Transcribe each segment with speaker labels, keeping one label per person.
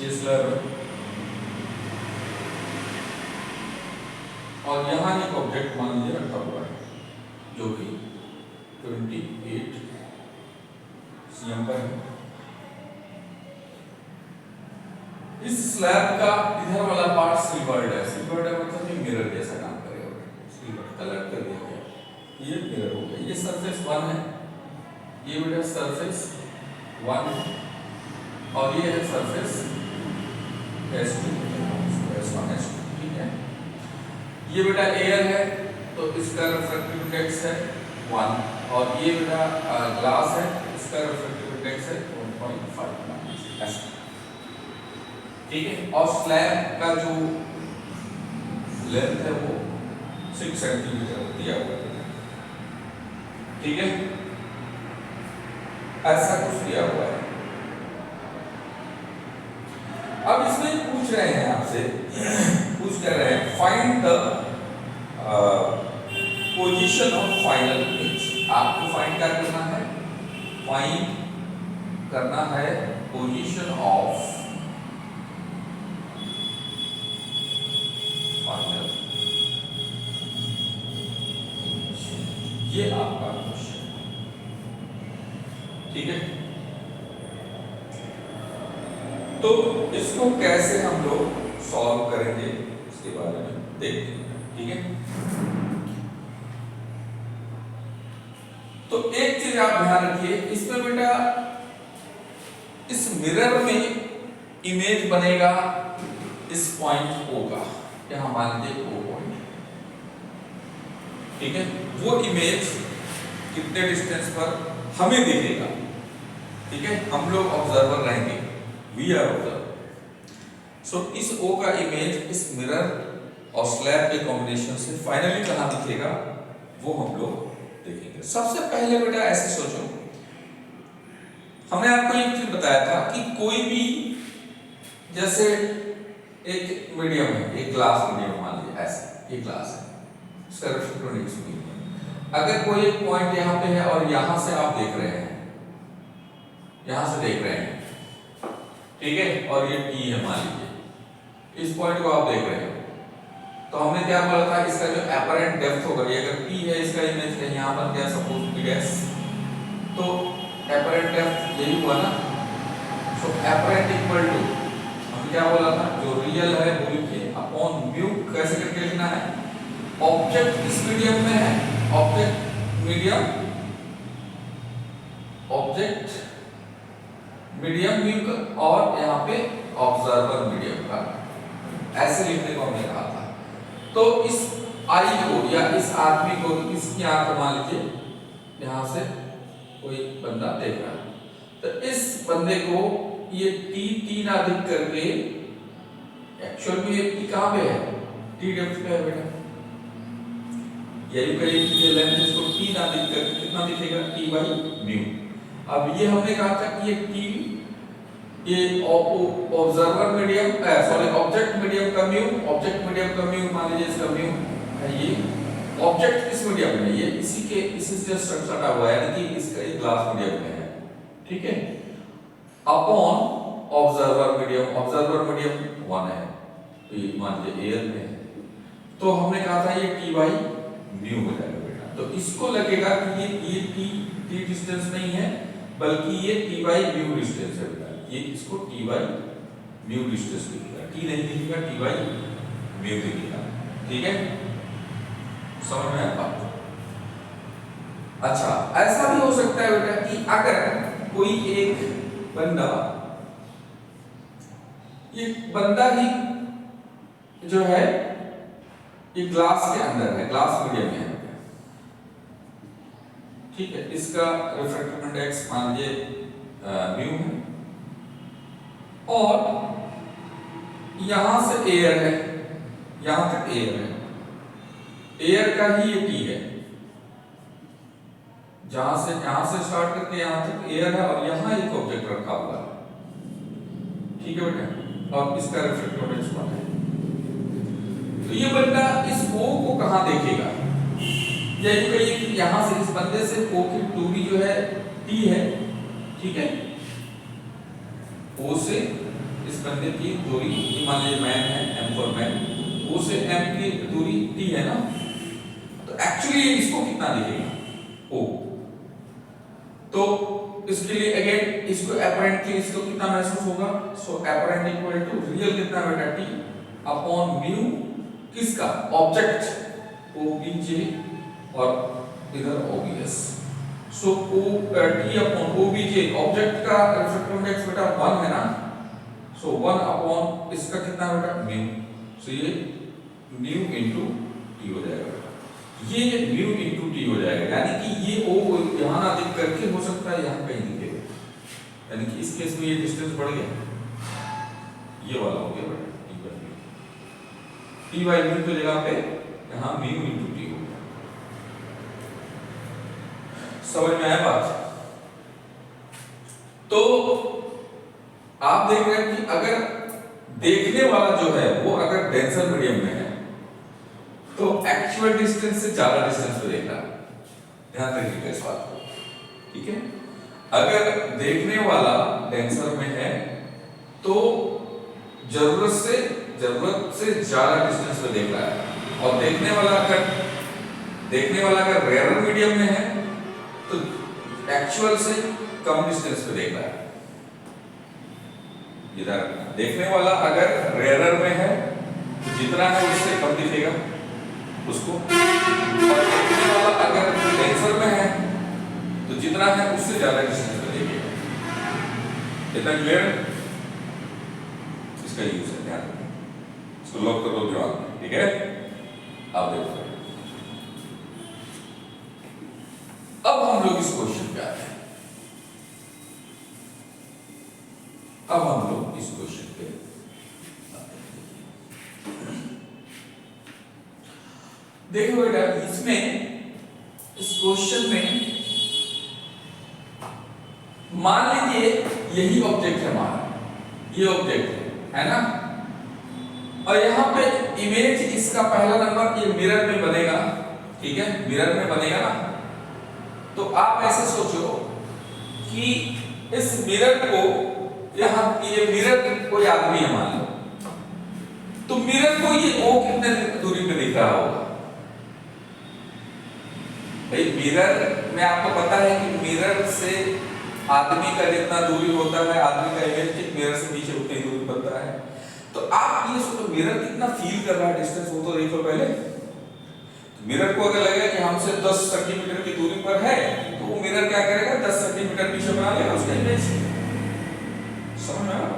Speaker 1: ये स्लैब है और यहाँ एक ऑब्जेक्ट मान लीजिए रखा हुआ है जो कि 28 cm पर है। इस स्लैब का इधर वाला पार्ट सिल्वर्ड है। सिल्वर्ड है मतलब ये मिरर जैसा काम करेगा। सिल्वर्ड कलर कर दिया गया, ये मिरर हो गया। ये सरफेस 1 है, ये बेटा सरफेस 1 है और ये है सरफेस S2, S1 S2, ठीक है। ये बेटा एयर है तो इसका रिफ्रैक्टिव इंडेक्स है 1 और ये बेटा ग्लास है, इसका रिफ्रैक्टिव इंडेक्स है 1.5 ऐसा, ठीक है। और स्लैब का जो लेंथ है वो 6 सेंटीमीटर दिया हुआ है, ठीक है। ऐसा कुछ दिया हुआ है। अब इसमें पूछ रहे हैं आपसे, पूछ कर रहे हैं find the position of final image. आपको फाइंड क्या करना है? फाइंड करना है पोजीशन ऑफ फाइनल। ये आपका क्वेश्चन, ठीक है। तो इसको कैसे हम लोग सॉल्व करेंगे इसके बारे में देखते हैं, ठीक है। तो एक चीज आप ध्यान रखिए, इसमें बेटा इस मिरर में इमेज बनेगा इस पॉइंट O का, यहां मान लीजिए O पॉइंट, ठीक है। वो इमेज कितने डिस्टेंस पर हमें दिखेगा, ठीक है। हम लोग ऑब्जर्वर रहेंगे, वी आर ऑब्जर्वर। सो इस O का इमेज इस मिरर और स्लैब के कॉम्बिनेशन से फाइनली कहां दिखेगा वो हम लोग देखेंगे। सबसे पहले बेटा ऐसे सोचो, हमने आपको एक चीज बताया था कि कोई भी जैसे एक मीडियम है, एक ग्लास मीडियम मान लीजिए ऐसे, ये ग्लास है, इसका रिफ्रैक्टिव इंडेक्स मीडियम। अगर कोई एक पॉइंट यहाँ पे है और यहां से आप देख रहे हैं, यहां से देख रहे हैं, ठीक है, और ये P है मान लीजिए, इस पॉइंट को आप देख रहे हैं, तो हमने क्या बोला था, इसका जो एपरेंट डेप्थ होगा, ये अगर P है, इसका इमेज है यहाँ पर क्या सपोज P डैश, तो एपरेंट डेप्थ यही हुआ ना। सो एपरेंट इक्वल टू हमने क्या बोला था, जो रियल है वो लिखिए अपॉन म्यू, कैसे करके लिखना है, ऑब्जेक्ट इस मीडियम में है, ऑब्जेक्ट मीडियम म्यू का और यहाँ पे ऑब्जर्वर मीडियम का, ऐसे लिखने को हमने कहा था। तो इस आई को या इस आदमी को, इसकी आंख मान लीजिए यहां से कोई बंदा देख रहा है, तो इस बंदे को ये T3 अधिक करके, एक्चुअल में ये P कहां पे है, T डेप्थ पे है बेटा, यही करिए कि ये लेंथ इसको T अधिक करके कितना दिखेगा, T बाई म्यू। अब ये हमने कहा था कि ये T, ये observer medium, sorry object medium का म्यू, ऑब्जेक्ट मीडियम का म्यू मान लीजिए इसका म्यू है, ये ऑब्जेक्ट किस मीडियम में, ये इसी से जस्ट सटा हुआ है, यानी कि इसका ये ग्लास मीडियम में है, ठीक है, अपॉन ऑब्जर्वर मीडियम 1 है, तो ये मान लीजिए एयर में है, तो हमने कहा था ये T बाई म्यू हो जाएगा बेटा। तो इसको लगेगा कि ये T डिस्टेंस नहीं है, बल्कि ये T बाई म्यू डिस्टेंस है बेटा, ये इसको T बाई म्यू डिस्टेंस दिखेगा, T नहीं दिखेगा, T बाई म्यू दिखेगा, ठीक है, समझ में आता है। अच्छा, ऐसा भी हो सकता है बेटा कि अगर कोई एक बंदा ही जो है ये ग्लास के अंदर है, ग्लास मीडियम में है, ठीक है, इसका रिफ्रैक्टिव इंडेक्स मान लीजिए म्यू है, और यहां से एयर है, यहां तक एयर है, एयर का ही ये T है, यहां से स्टार्ट करके यहां तक एयर है, और यहां एक ऑब्जेक्ट रखा हुआ है, ठीक है बेटा, और इसका रिफ्रैक्टिव इंडेक्स 1 है। तो ये बंदा इस O को कहां देखेगा, यही कहिए कि यहां से इस बंदे से O की दूरी जो है T है, ठीक है, O से इस इस बंदे की दूरी, मान लीजिए मैन है, m फॉर मैन, वो से m की दूरी t है ना, तो एक्चुअली इसको कितना दिखेगा o। तो इसके लिए अगेन इसको अपरेंटली इसको कितना महसूस होगा, सो अपरेंट इक्वल टू रियल कितना बेटा t अपॉन म्यू किसका, ऑब्जेक्ट obj और इधर obs, सो o t upon obj object का रिफ्रैक्टिव इंडेक्स बेटा 1 है ना, सो 1 अपॉन इसका कितना बेटा म्यू, सो ये म्यू इनटू t हो जाएगा, ये म्यू इनटू t हो जाएगा, यानी कि ये o यहां ना दिख करके हो सकता है यहां कहीं दिखेगा, यानी कि इस केस में ये डिस्टेंस बढ़ गया, ये वाला हो गया बेटा t बाई म्यू की जगह पे यहां म्यू इनटू t हो गया। समझ में आया बात? तो आप देख रहे हैं कि अगर देखने वाला जो है वो अगर डेंसर मीडियम में है तो एक्चुअल डिस्टेंस से ज्यादा डिस्टेंस पे देख रहा है, ध्यान रखिएगा इस बात को, ठीक है। अगर देखने वाला डेंसर में है तो जरूरत से ज्यादा डिस्टेंस पे देख रहा है, और देखने वाला अगर रेयर मीडियम में है तो एक्चुअल से कम डिस्टेंस पे देख रहा है। इधर देखने वाला अगर रेयर में है तो जितना है उससे कम दिखेगा उसको, और देखने वाला अगर डेंसर में है तो जितना है उससे ज्यादा डिस्टेंस पे देखेगा। इतना क्लियर? इसका यूज है, ध्यान रखना, इसको लॉक कर दो दिमाग में, ठीक है। आप देखो अब हम लोग इस क्वेश्चन पे आते हैं, अब हम लोग इस क्वेश्चन पे देखो बेटा, इसमें इस क्वेश्चन में मान लीजिए यही ऑब्जेक्ट है हमारा, ये ऑब्जेक्ट है ना, और यहां पे इमेज इसका पहला नंबर ये मिरर में बनेगा, ठीक है, मिरर में बनेगा ना। तो आप ऐसे सोचो कि इस मिरर को यहां, ये मिरर कोई आदमी है मान लो, तो मिरर को ये ओ कितने दूरी पे दिख रहा होगा भाई? मिरर में आपको पता है कि मिरर से आदमी का जितना दूरी होता है, आदमी का इमेज ठीक मिरर से नीचे उतनी दूरी बनता है। तो आप ये सोचो मिरर कितना फील कर रहा है डिस्टेंस, वो तो देखो पहले। तो मिरर को अगर लगेगा कि हमसे 10 सेंटीमीटर की दूरी पर है तो वो मिरर क्या करेगा, 10 सेंटीमीटर पीछे बना लेगा उसका इमेज। समझ में आया?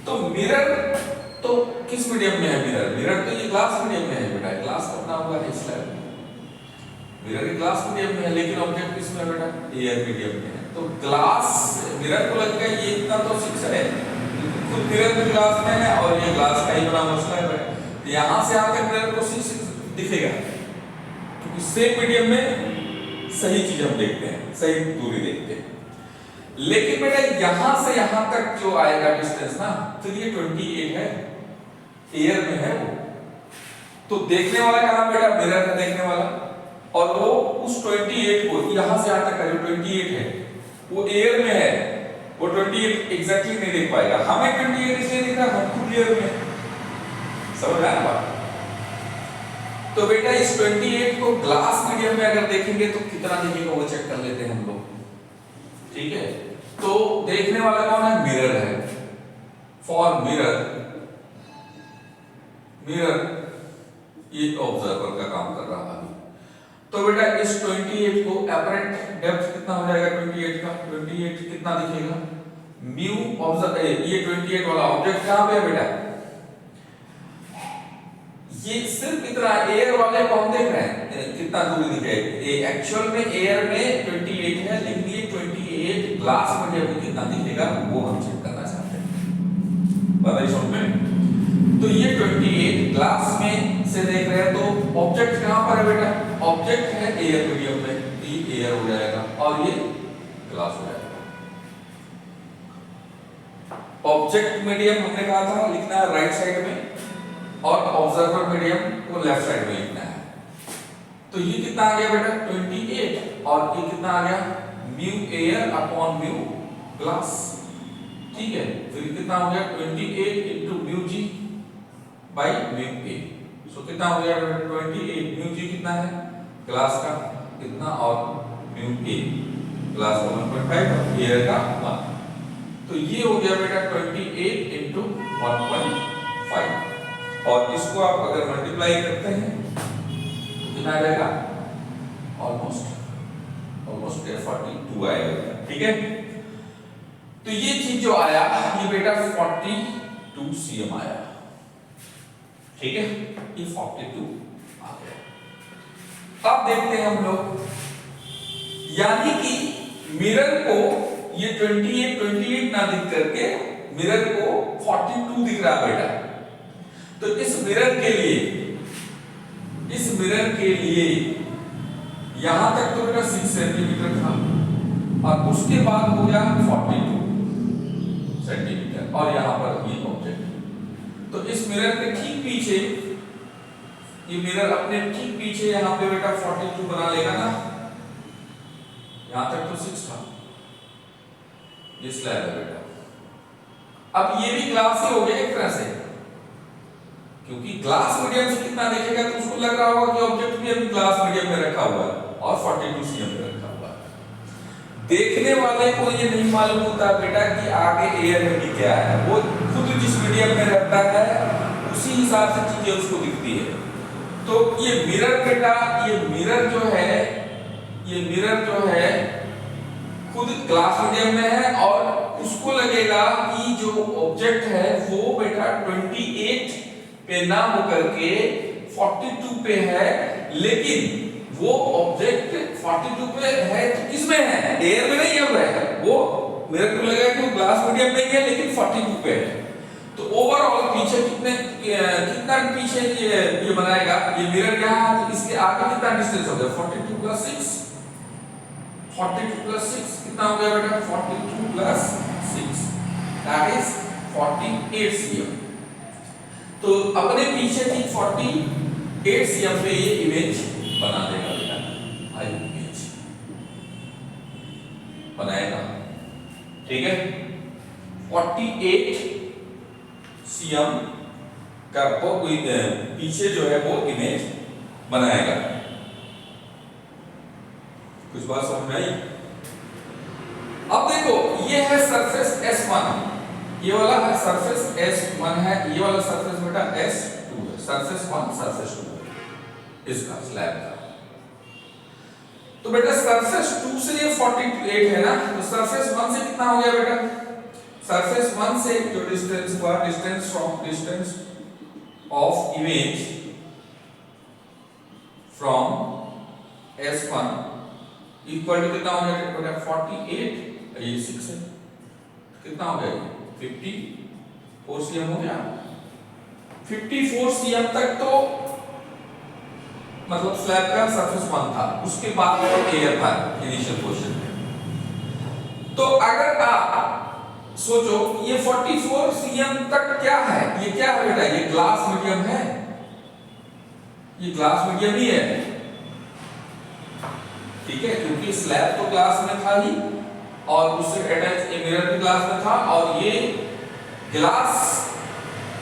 Speaker 1: तो मिरर तो किस मीडियम में है? मिरर तो ये ग्लास मीडियम में है बेटा, ग्लास करना होगा इस स्लाइड में। मिरर की ग्लास मीडियम में है, लेकिन ऑब्जेक्ट किस में है बेटा? एयर मीडियम में है। तो ग्लास मिरर को लगेगा ये इतना तो फिक्स है, खुद मिरर भी ग्लास में है और ये ग्लास का ही बना मसला है। तो यहां से आकर मिरर को दिखेगा, क्योंकि सेम मीडियम में सही चीज हम देखते हैं, सही दूरी देखते हैं। लेकिन बेटा यहां से यहां तक जो आएगा डिस्टेंस ना, तो ये 28 है, एयर में है वो। तो देखने वाला कहां बेटा? मिरर में देखने वाला, और वो उस 28 को यहां से यहां तक का जो 28 है वो एयर में है, वो 28 एग्जैक्टली नहीं देख पाएगा। हमें 28 इसलिए दिख रहा है, हम खुद एयर में। समझ आया बात? तो बेटा इस 28 को ग्लास मीडियम में अगर देखेंगे तो कितना दिखेगा वो चेक कर लेते हैं हम लोग, ठीक है। तो देखने वाला कौन है? मिरर है। फॉर मिरर, मिरर ये ऑब्जर्वर का काम कर रहा है। तो बेटा इस 28 को अपरेंट डेप्थ कितना हो जाएगा 28 का? 28 कितना दिखेगा? म्यू ऑब्जर्व, ये 28 वाला ऑब्जेक्ट कहां पे है बेटा? ये सिर्फ इतना एयर वाले को हम देख रहे हैं कितना दूरी दिखेगा। ये एक्चुअल में एयर में 28 है, लेकिन ये 28 ग्लास मीडियम में कितना दिखेगा वो हम चेक करना चाहते हैं। बताइए समझ में? तो ये 28 ग्लास में से देख रहे हैं, तो ऑब्जेक्ट कहां पर है बेटा? ऑब्जेक्ट है एयर मीडियम में, तो ये एयर हो जाएगा और ये ग्लास हो जाएगा। ऑब्जेक्ट मीडियम हमने कहा था लिखना है राइट साइड में, और ऑब्जर्वर मीडियम को लेफ्ट साइड में लिखना है। तो ये कितना आ गया बेटा? 28, और ये कितना आ गया? Mu air upon mu glass. ठीक है, फिर कितना हो गया 28 into mu G by mu A. So कितना हो गया 28 म्यू जी कितना है ग्लास का कितना और म्यू ए ग्लास का 1.5 और एयर का 1। तो ये हो गया बेटा 28 इंटू 1.5 और इसको आप अगर मल्टीप्लाई करते हैं तो कितना आ जाएगा ऑलमोस्ट 42 आएगा। ठीक है, तो ये चीज जो आया ये बेटा 42 cm आया। ठीक है, ये 42 आ गया। अब देखते हैं हम लोग, यानी कि मिरर को ये 28 ना दिख करके मिरर को 42 दिख रहा बेटा। तो इस मिरर के लिए यहां तक तो बेटा 6 सेंटीमीटर था और उसके बाद हो गया 42 सेंटीमीटर और यहां पर ये ऑब्जेक्ट। तो इस मिरर के ठीक पीछे ये मिरर अपने ठीक पीछे यहां पे बेटा 42 बना लेगा ना। यहां तक तो 6 था, ये स्लैब है बेटा। अब ये भी ग्लास ही हो गया एक तरह से, क्योंकि ग्लास मीडियम से कितना देखेगा तो उसको लग रहा होगा कि ऑब्जेक्ट भी अभी ग्लास मीडियम में रखा हुआ है और 42 cm में रखा हुआ है। देखने वाले को ये नहीं मालूम होता बेटा कि आगे एयर में भी क्या है, वो खुद जिस मीडियम में रहता है उसी हिसाब से चीजें उसको दिखती है। तो ये मिरर बेटा, ये मिरर जो है खुद ग्लास मीडियम में है और उसको लगेगा कि जो ऑब्जेक्ट है वो बेटा 28 पे ना होकर के 42 पे है, लेकिन वो ऑब्जेक्ट 42 पे है तो किसमें है, एयर में नहीं है वो मिरर को लगेगा कि वो ग्लास मीडियम में है लेकिन 42 पे है। तो ओवरऑल पीछे कितना पीछे ये बनाएगा ये मिरर यहाँ, तो इसके आगे कितना डिस्टेंस हो गया 42 प्लस 6 कितना हो गया बेटा 42 प्लस 6 दैट इज 48 cm। तो अपने पीछे थी 48 cm पे ये इमेज बना देगा बेटा, आई इमेज बनाएगा। ठीक है, 48 cm का वो पीछे जो है वो इमेज बनाएगा। कुछ बात समझ में आई? अब देखो ये है सरफेस S1, ये वाला है सरफेस S1 है, ये वाला सरफेस बेटा S2 है, सरफेस 1 सरफेस 2 है इसका स्लैब का। तो बेटा सरफेस 2 से ये 48 है ना, तो सरफेस 1 से कितना हो गया बेटा, सरफेस 1 से जो डिस्टेंस हुआ, distance of image from S1 equal to कितना हो गया बेटा 48, ये 6 है, कितना हो गया 54 cm हो गया। 54 cm तक तो मतलब स्लैब का सरफेस 1 था, उसके बाद तो एयर था इनिशियल पोर्शन में। तो अगर आप सोचो ये 44 cm तक क्या है, ये क्या है बेटा, ये ग्लास मीडियम है, ये ग्लास मीडियम ही है। ठीक है, क्योंकि स्लैब तो ग्लास में था ही और उससे अटैच ये मिरर भी ग्लास में था और ये ग्लास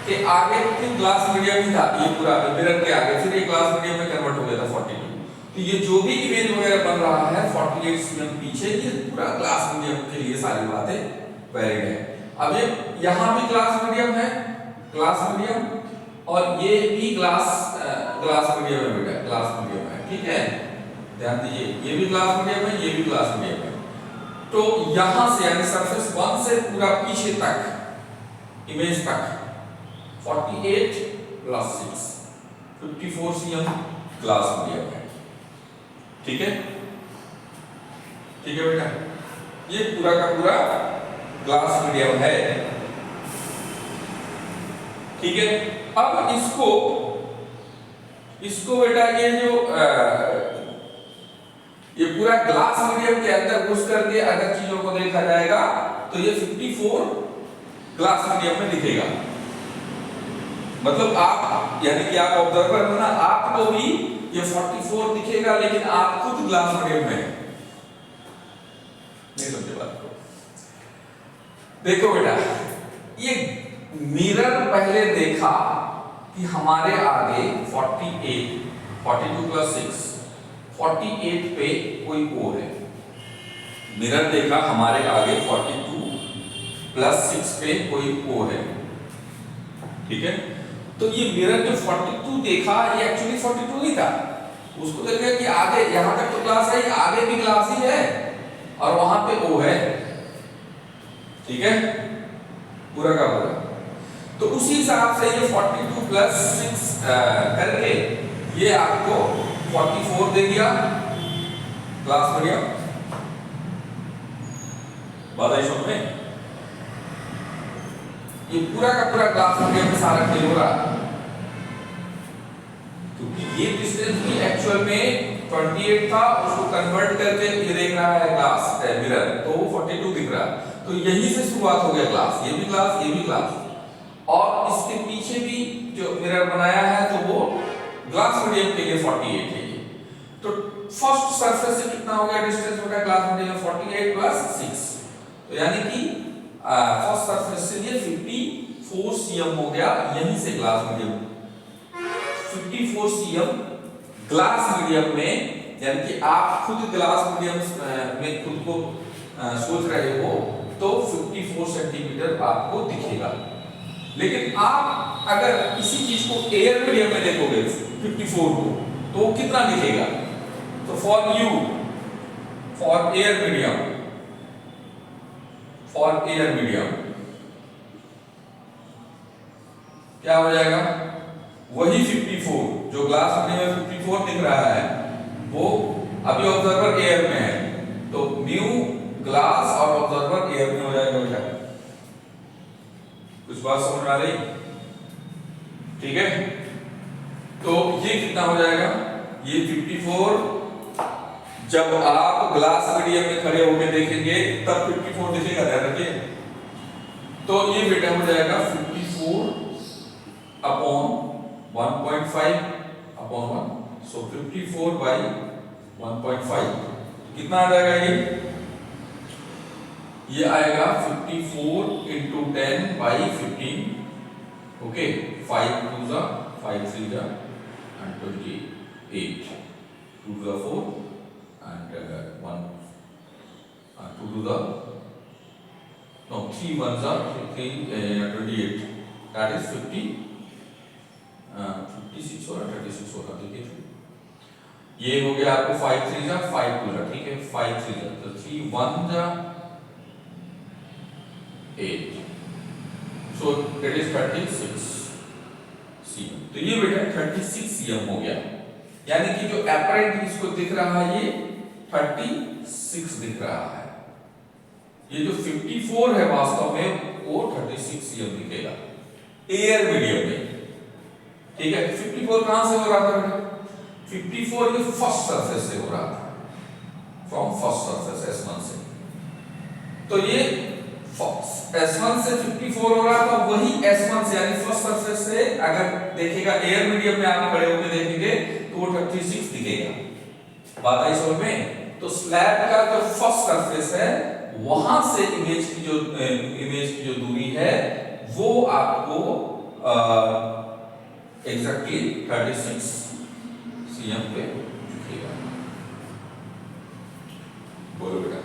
Speaker 1: के आगे फिर ग्लास मीडियम ही था, ये पूरा मिरर के आगे फिर ये ग्लास मीडियम में कन्वर्ट हो गया था 42। तो ये जो भी इमेज वगैरह बन रहा है 48 cm पीछे, ये पूरा ग्लास मीडियम के लिए सारी बातें वैलिड है। अब ये यहाँ भी ग्लास मीडियम है, ग्लास मीडियम, और ये भी ग्लास मीडियम है बेटा, ग्लास मीडियम है। ठीक है, ध्यान दीजिए, ये भी ग्लास मीडियम है, ये भी ग्लास मीडियम है। तो यहां से यानी सरफेस 1 से पूरा पीछे तक इमेज तक 48 प्लस 6 54 cm ग्लास मीडियम है। ठीक है, ठीक है बेटा, ये पूरा का पूरा ग्लास मीडियम है। ठीक है, अब इसको बेटा ये पूरा ग्लास मीडियम के अंदर घुस करके अगर चीजों को देखा जाएगा तो ये 54 ग्लास मीडियम में दिखेगा। मतलब आप यानी कि आप ऑब्जर्वर हो ना, आपको भी ये 44 दिखेगा लेकिन आप खुद ग्लास मीडियम में नहीं समझे बात को। देखो बेटा, ये मिरर पहले देखा कि हमारे आगे 48, 42 प्लस 6, 48 पे कोई O है। मिरर देखा हमारे आगे 42 प्लस 6 पे कोई O है, ठीक है। तो ये मिरर जो 42 देखा, ये एक्चुअली 42 नहीं था। उसको देख रहे कि आगे यहां तक तो ग्लास है, आगे भी ग्लास ही है और वहां पे O है, ठीक है, पूरा का पूरा। तो उसी हिसाब से ये 42 प्लस 6 करके ये आपको 44 दे दिया ग्लास मीडियम। बात आई समझ में? ये पूरा का पूरा ग्लास मीडियम में सारा खेल हो रहा है, क्योंकि ये डिस्टेंस भी एक्चुअल में 28 था, उसको कन्वर्ट करके ये देख रहा है ग्लास मिरर, तो 42 दिख रहा है। तो यहीं से शुरुआत हो गया ग्लास, ये भी ग्लास, ये भी ग्लास, और इसके पीछे भी जो मिरर बनाया है तो वो ग्लास मीडियम के लिए 48 है। तो फर्स्ट सरफेस से कितना हो गया डिस्टेंस हो गया ग्लास मीडियम 48 प्लस 6, तो यानी कि फर्स्ट सरफेस से ये 54 cm हो गया, यहीं से glass medium 54 cm glass medium में, यानी कि आप खुद ग्लास मीडियम में खुद को सोच रहे हो तो 54 सेंटीमीटर आपको दिखेगा। लेकिन आप अगर इसी चीज को एयर मीडियम में देखोगे 54 को, तो कितना दिखेगा? तो for you, for air medium, for air medium क्या हो जाएगा? वही 54 जो ग्लास मीडियम में 54 दिख रहा है, वो अभी ऑब्जर्वर एयर में है, तो म्यू ग्लास और ऑब्जर्वर एयर में हो जाएगा बेटा। कुछ बात समझ में आ रही? ठीक है, तो ये कितना हो जाएगा? ये 54 जब आप ग्लास मीडियम में खड़े होकर देखेंगे तब 54 दिखेगा, ध्यान रखिए। तो ये बेटा हो जाएगा 54 अपॉन 1.5 अपॉन 1, सो 54 बाई 1.5 कितना आ जाएगा? ये आएगा 54 into 10 by 15, ओके, 5 2 जा 5 3 जा and 28, 2 to the 4 and 1 2 to the no 3 1 जा 28, that is 50 56 और 36 होगा, देखिए ये हो गया आपको 5 3 जा 5 2 जा, ठीक है, 5 3 जा तो 3 1 जा 8, so that is 36 cm। तो ये बेटा 36 cm हो गया, यानी कि जो अपरेंट इसको दिख रहा है ये 36 दिख रहा है। ये जो 54 है वास्तव में वो 36 cm दिखेगा एयर मीडियम में, ठीक है। 54 कहां से हो रहा था बेटा? 54 ये फर्स्ट सरफेस से हो रहा था, फ्रॉम फर्स्ट सरफेस S1 से। तो ये S1 से 54 हो रहा था, वही S1 से यानी फर्स्ट सरफेस से अगर देखेगा एयर मीडियम में आप खड़े होकर देखेंगे तो वो 36 दिखेगा। बात आई समझ में? तो स्लैब का जो फर्स्ट सरफेस है वहां से इमेज की जो दूरी है वो आपको एग्जैक्टली 36 cm पे दिखेगा। बोलो बेटा,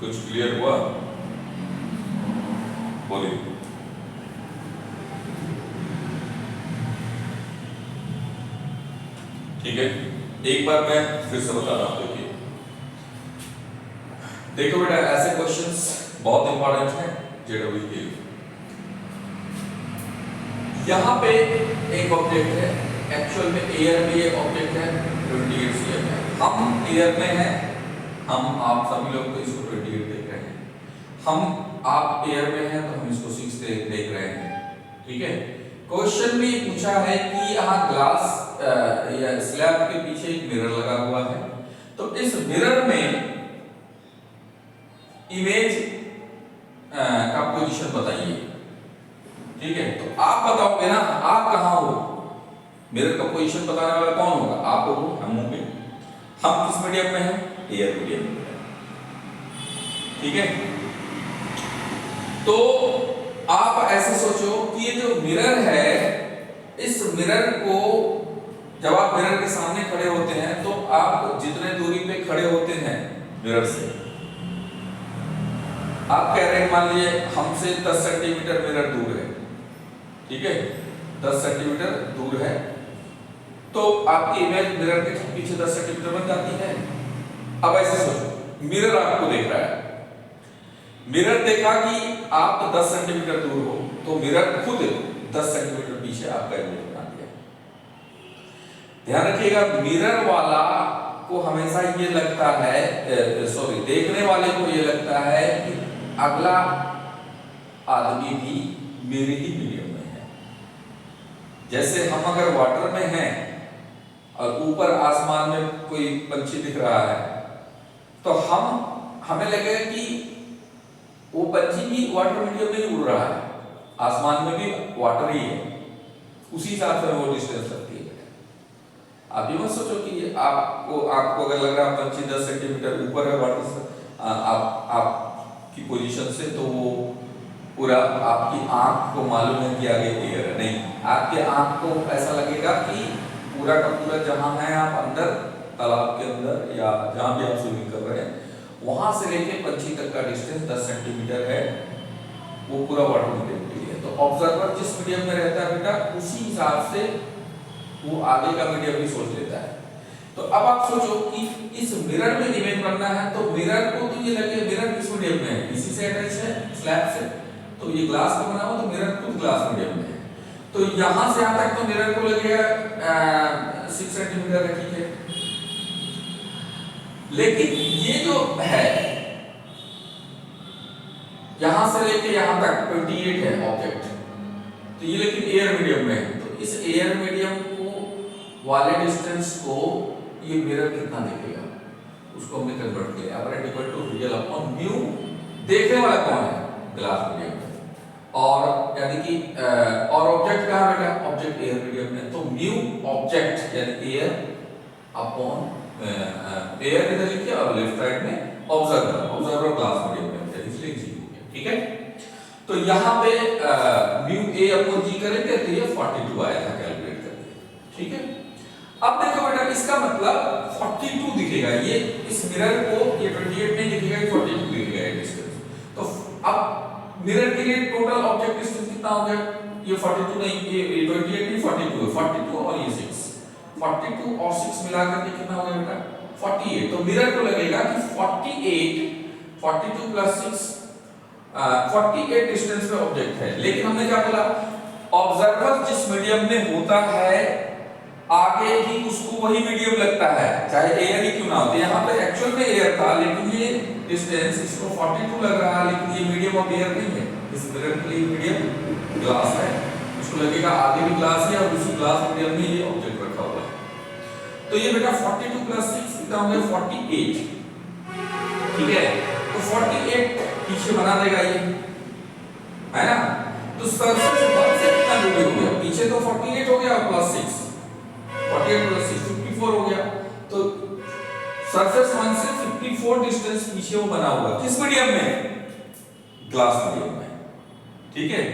Speaker 1: कुछ क्लियर हुआ? बोलिए। ठीक है, एक बार मैं फिर से बता रहा हूं, देखो बेटा ऐसे क्वेश्चंस बहुत इंपॉर्टेंट हैं जेडब्ल्यू के लिए। यहां पे एक ऑब्जेक्ट है, एक्चुअल में एयर में ये ऑब्जेक्ट है 28 cm है, हम एयर में हैं, हम आप सभी लोग तो इसको 28 देख रहे हैं, हम आप एयर में हैं तो हम इसको 6 देख रहे हैं, ठीक है। क्वेश्चन में पूछा है कि यहाँ ग्लास या स्लैब के पीछे एक मिरर लगा हुआ है, तो इस मिरर में इमेज का पोजीशन बताइए, ठीक है। तो आप बताओगे ना, आप कहाँ हो, मिरर का पोजीशन बताने वाला कौन होगा? आप हो, हम होंगे। हम किस मीडियम में हैं? एयर मीडियम में, ठीक है। तो आप ऐसे सोचो कि ये जो मिरर है, इस मिरर को जब आप मिरर के सामने खड़े होते हैं तो आप जितने दूरी पे खड़े होते हैं मिरर से, आप कह रहे हैं मान लीजिए हमसे 10 सेंटीमीटर मिरर दूर है, ठीक है, 10 सेंटीमीटर दूर है, तो आपकी इमेज मिरर के पीछे 10 सेंटीमीटर बन जाती है। अब ऐसे सोचो मिरर आपको देख रहा है, मिरर देखा कि आप 10 सेंटीमीटर दूर हो, तो मिरर खुद 10 सेंटीमीटर पीछे आपका इमेज बना दिया। ध्यान रखिएगा, मिरर वाला को हमेशा ये लगता है, सॉरी देखने वाले को ये लगता है कि अगला आदमी भी मेरे ही मीडियम में है। जैसे हम अगर वाटर में हैं और ऊपर आसमान में कोई पंछी दिख रहा है, तो हमें लगेगा कि वो पंछी भी वाटर मीडियम में ही उड़ रहा है, आसमान में भी वाटर ही है, उसी हिसाब से वो डिस्टेंस लगती है। आप ये मत सोचो कि आपको अगर लग रहा है पंछी 10 सेंटीमीटर ऊपर है वाटर से, आपकी पोजीशन से, तो वो पूरा आपकी आंख को मालूम है कि आगे एयर है, नहीं, आपके आंख को ऐसा लगेगा कि पूरा का पूरा जहां है आप अंदर तालाब के अंदर या जहां भी आप स्विमिंग कर रहे हैं, वहां से लेके पंछी तक का डिस्टेंस 10 सेंटीमीटर है, वो पूरा वाटर मीडियम के लिए। तो ऑब्जर्वर जिस मीडियम में रहता है बेटा, उसी हिसाब से वो आगे का मीडियम भी सोच लेता है। तो अब आप सोचो कि इस मिरर में इमेज बनना है, तो मिरर को तो ये लगे मिरर किस मीडियम में है, इसी से अटैच है स्लैब से, तो ये ग्लास का बना हुआ, तो मिरर खुद ग्लास मीडियम में है, तो यहां से यहां तक तो मिरर को लगेगा 6 सेंटीमीटर है, ठीक है। लेकिन ये जो है यहां से लेके यहां तक 28 है ऑब्जेक्ट, तो ये लेकिन एयर मीडियम में है, तो इस एयर मीडियम को वाले डिस्टेंस को ये मिरर कितना देखेगा, उसको हमने कन्वर्ट किया, apparent equal to real upon mu, देखने वाला कौन है, ग्लास मीडियम में, और यानी कि और ऑब्जेक्ट कहां बेटा, ऑब्जेक्ट एयर मीडियम में, तो म्यू ऑब्जेक्ट यानी एयर अपॉन एयर इधर लिखिए और लेफ्ट साइड में ऑब्जर्वर ग्लास मीडियम में, इसलिए जी, ठीक है। तो यहाँ पे म्यू ए अपॉन जी करेंगे तो ये 42 आया था कैलकुलेट करके, ठीक है। अब देखो बेटा इसका मतलब 42 दिखेगा, ये इस मिरर को ये 28 नहीं दिखेगा, ये 42 दिखेगा ये डिस्टेंस। तो अब मिरर के लिए टोटल ऑब्जेक्ट डिस्टेंस कितना हो गया, ये 42 नहीं, ये 28 नहीं 42 है, 42 और ये 6, 42 और 6 मिलाकर के कितना हो गया बेटा 48। तो मिरर को लगेगा कि 48 42 प्लस 6 48 डिस्टेंस पे ऑब्जेक्ट है। लेकिन हमने क्या बोला, ऑब्जर्वर जिस मीडियम में होता है आगे भी उसको वही मीडियम लगता है, चाहे एयर ही क्यों ना हो। यहाँ पे एक्चुअल में एयर था, लेकिन ये डिस्टेंस इसको 42 लग रहा है, लेकिन ये मीडियम ऑफ एयर नहीं है, इस मिरर के लिए मीडियम ग्लास है, उसको लगेगा आगे भी ग्लास है और उसी ग्लास मीडियम में ये ऑब्जेक्ट रखा हुआ है। तो ये बेटा 42 प्लस 6 कितना हो गया 48, ठीक है। तो 48 पीछे बना देगा ये, है ना। तो सरफेस 1 से कितना दूरी हो गया, पीछे तो 48 हो गया प्लस 6, 48 प्लस 6 54 हो गया। तो सरफेस 1 से 54 डिस्टेंस पीछे वो बना हुआ, किस मीडियम में, ग्लास मीडियम में, ठीक है।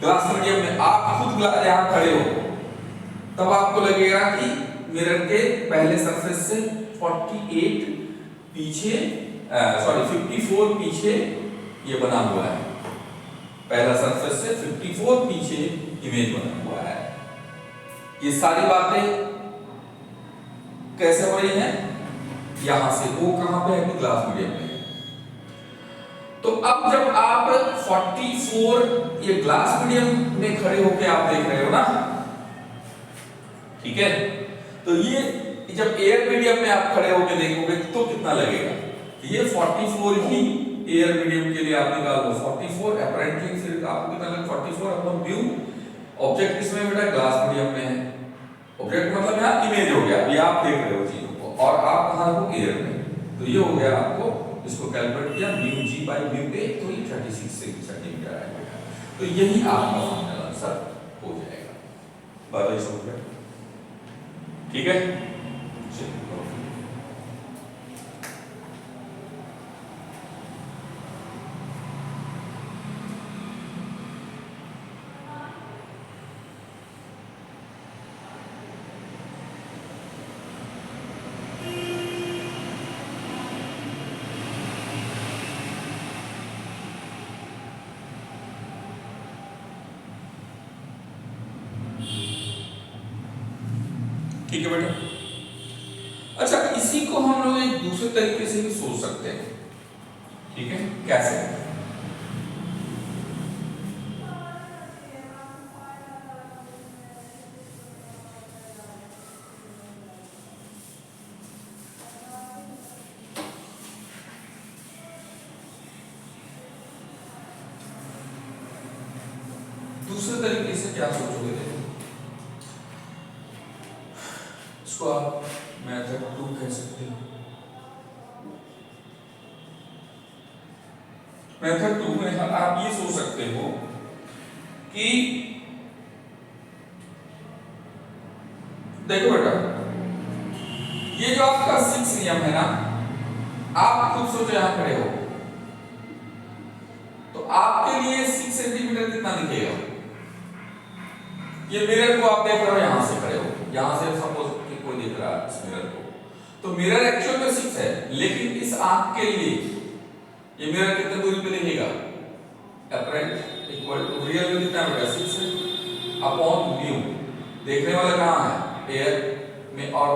Speaker 1: ग्लास मीडियम में आप खुद यहां खड़े हो, तब आपको लगेगा कि मिरर के पहले सरफेस से 48 पीछे 54 पीछे ये बना हुआ है, पहला सरफेस से 54 पीछे इमेज बना हुआ है। ये सारी बातें कैसे हो रही हैं, यहां से, वो कहां पे है, ग्लास मीडियम में है। तो अब जब आप 44 ये ग्लास मीडियम में खड़े होकर आप देख रहे हो ना, ठीक है। तो ये जब एयर मीडियम में आप खड़े होकर देखोगे तो कितना लगेगा, ये 44 ही एयर मीडियम के लिए आप निकाल दो, 44 अपरेंटली फिर आपको कितना लगे 44 अपॉन म्यू, ऑब्जेक्ट किसमें बेटा ग्लास मीडियम में है, ऑब्जेक्ट मतलब यहां इमेज हो गया, अभी आप देख रहे हो चीजों को, और आप कहां हो, एयर में। तो ये हो गया, आपको इसको कैलकुलेट किया mu G by mu A, तो ये 36 सेंटीमीटर आएगा। तो यही आपका फाइनल आंसर हो जाएगा। बात ये समझ गए, ठीक है। ठीक है बेटा। अच्छा, इसी को हम लोग एक दूसरे तरीके से भी सोच सकते हैं, ठीक है, कैसे? दूसरे तरीके से क्या सोचोगे? देखो, इसको आप मेथड 2 कह सकते हो। मेथड 2 में आप ये सोच सकते हो कि देखो बेटा, ये जो आपका 6 नियम है ना, आप खुद सोचो यहां खड़े हो तो आपके लिए 6 सेंटीमीटर कितना दिखेगा? ये मिरर को आप देख रहे हो, यहां से खड़े हो, यहां से सपोज कि कोई देख रहा है इस मिरर को, तो मिरर एक्चुअल में 6 है, लेकिन इस आंख के लिए ये मिरर कितने दूरी पे दिखेगा? अपरेंट इक्वल टू रियल में कितना बेटा? 6 है अपॉन म्यू। देखने वाला कहां है? एयर में, और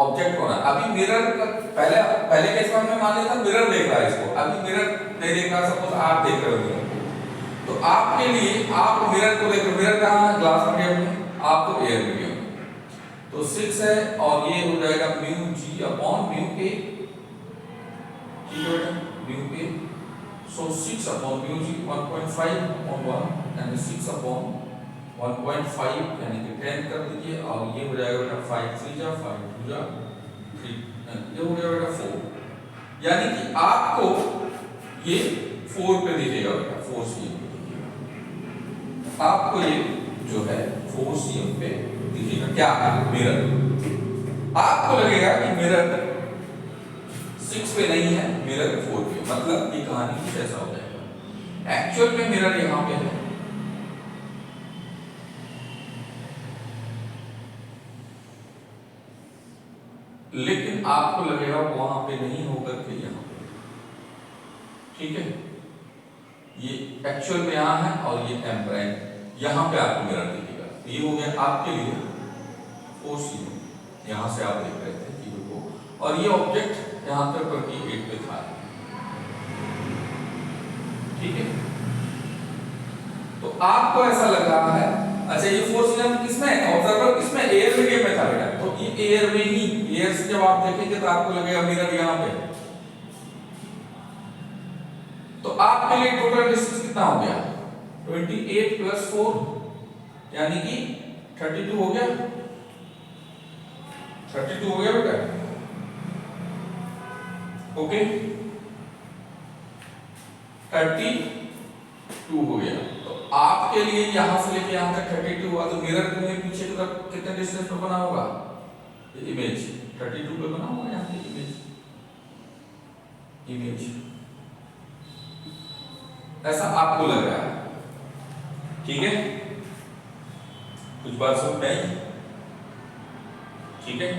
Speaker 1: ऑब्जेक्ट कौन है? अभी मिरर का पहले केस में हमने मान लिया था मिरर देख रहा है इसको, अभी मिरर नहीं देख रहा, सपोज आप देख रहे हो मिरर को, तो आपके लिए आप मिरर को देख रहे हो, मिरर कहां है? ग्लास मीडियम में, आपको एयर मीडियम में, तो 6 है और ये हो जाएगा mu G upon mu A, ठीक है बेटा, mu A. So 6 upon mu G 1.5 upon 1 यानी 6 अपॉन 1.5 यानी कि 10 कर दीजिए, और ये हो जाएगा बेटा 5 3 जा 5 2 जा 3, ये हो गया बेटा 4, यानी कि आपको ये 4 पे दिखेगा बेटा, 4 सीएम पे दिखेगा, आपको ये जो है 4 सीएम पे दिखेगा। क्या है? मिरर। आपको लगेगा कि मिरर 6 पे नहीं है, मिरर 4 पे, मतलब ये कहानी कुछ ऐसा हो जाएगा। एक्चुअल में मिरर यहां पे है, लेकिन आपको लगेगा वहां पे नहीं होकर के यहां पे, ठीक है, ये एक्चुअल में यहां है और ये टेम्परेट यहां पे आपको मिरर दिखेगा। ये हो गया आपके लिए 4 सीएम, यहां से आप देख रहे थे चीजों को, और ये ऑब्जेक्ट यहां तक 28 पे था, ठीक है। तो आपको ऐसा लग रहा है, अच्छा ये 4 सीएम किसमें? ऑब्जर्वर किसमें? एयर मीडियम में था बेटा, तो ये एयर में ही, एयर से जब आप देखेंगे तो आपको लगेगा मिरर यहां पे, तो आपके लिए टोटल डिस्टेंस कितना हो गया? 28 प्लस 4 यानी कि 32 हो गया, 32 हो गया बेटा, ओके, 32 हो गया। तो आपके लिए यहां से लेके यहां तक 32 हुआ, तो मिरर में पीछे की तरफ कितने डिस्टेंस पे बना होगा? ये इमेज 32 पे बना होगा, यहां पे इमेज ऐसा आपको लग रहा है, ठीक है, कुछ बात समझ में आई, ठीक है।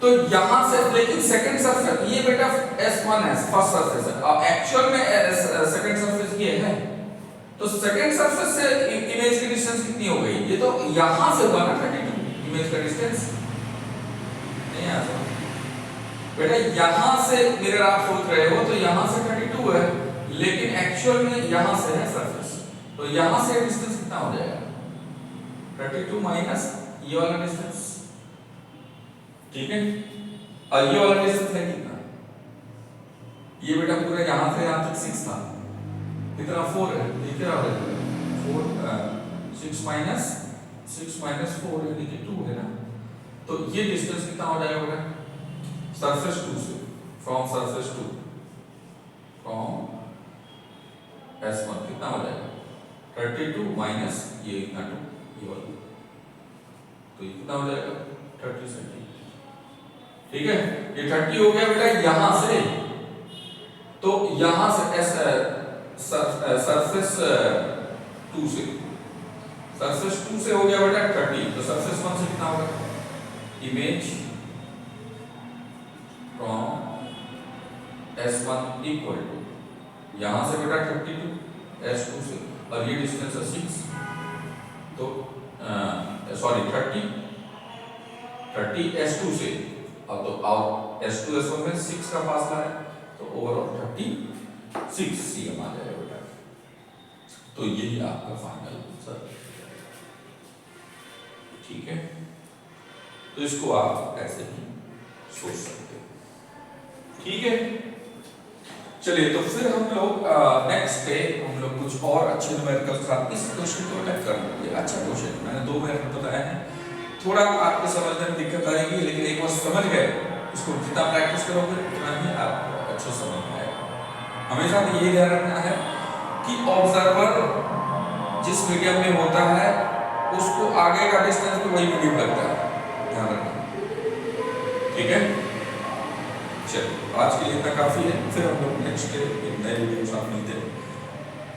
Speaker 1: तो यहां से, लेकिन सेकंड सरफेस ये बेटा S1 है, फर्स्ट सरफेस है, और एक्चुअल में सेकंड सरफेस ये है, तो सेकंड सरफेस से इमेज की डिस्टेंस कितनी हो गई? ये तो यहां से हुआ ना 32 इमेज का डिस्टेंस, नहीं आता बेटा, यहां से मिरर आप सोच रहे हो तो यहां से 32 है, लेकिन एक्चुअल में यहां से है सरफेस, तो यहां से डिस्टेंस कितना हो जाएगा? 32 माइनस ये वाला डिस्टेंस, ठीक है, और ये वाला डिस्टेंस है कितना? ये बेटा पूरा यहां से यहां तक 6 था, कितना 4 है, ये क्या हो जाएगा? 4 6 माइनस 4 यानी कि 2 है ना, तो ये डिस्टेंस कितना हो जाएगा बेटा? सरफेस 2 से, फ्रॉम सरफेस 2 फ्रॉम S1 कितना हो जाएगा? 32 माइनस ये इतना 2, ये वाला, तो ये कितना हो जाएगा? 30 सेंटीमीटर, ठीक है। ये 30 हो गया बेटा यहां से, तो यहां से सरफेस 2 से, सरफेस 2 से हो गया बेटा 30, तो सरफेस 1 से कितना होगा? Image from S1 equal to, यहां से बेटा 32 S2 से, और ये डिस्टेंस है 6, तो सॉरी 30 30 S2 से, और तो और S2 S1 में 6 का फासला है, तो ओवरऑल 36 cm आ जाएगा बेटा। तो यही आपका फाइनल आंसर, ठीक है। तो इसको आप ऐसे ही सोच सकते हो, ठीक है। चलिए, तो फिर हम लोग नेक्स्ट डे हम लोग कुछ और अच्छे न्यूमेरिकल के साथ इस क्वेश्चन को अटैक करेंगे। अच्छा क्वेश्चन, मैंने 2 मिनट बताया है, थोड़ा आपको समझने में दिक्कत आएगी, लेकिन एक बार समझ गए इसको, जितना प्रैक्टिस करोगे उतना ही आप अच्छे समझ में आएगा। हमेशा ये ध्यान रखना है कि ऑब्जर्वर जिस मीडियम में होता है उसको आगे का डिस्टेंस भी वही मीडियम लगता है, ध्यान रखना, ठीक है। चलिए, आज के लिए इतना काफी है, फिर हम लोग नेक्स्ट डे एक नए वीडियो के साथ मिलते हैं।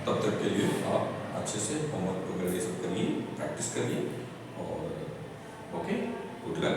Speaker 1: तब तक के लिए आप अच्छे से होमवर्क वगैरह ये सब करिए, प्रैक्टिस करिए, और ओके, गुड लक।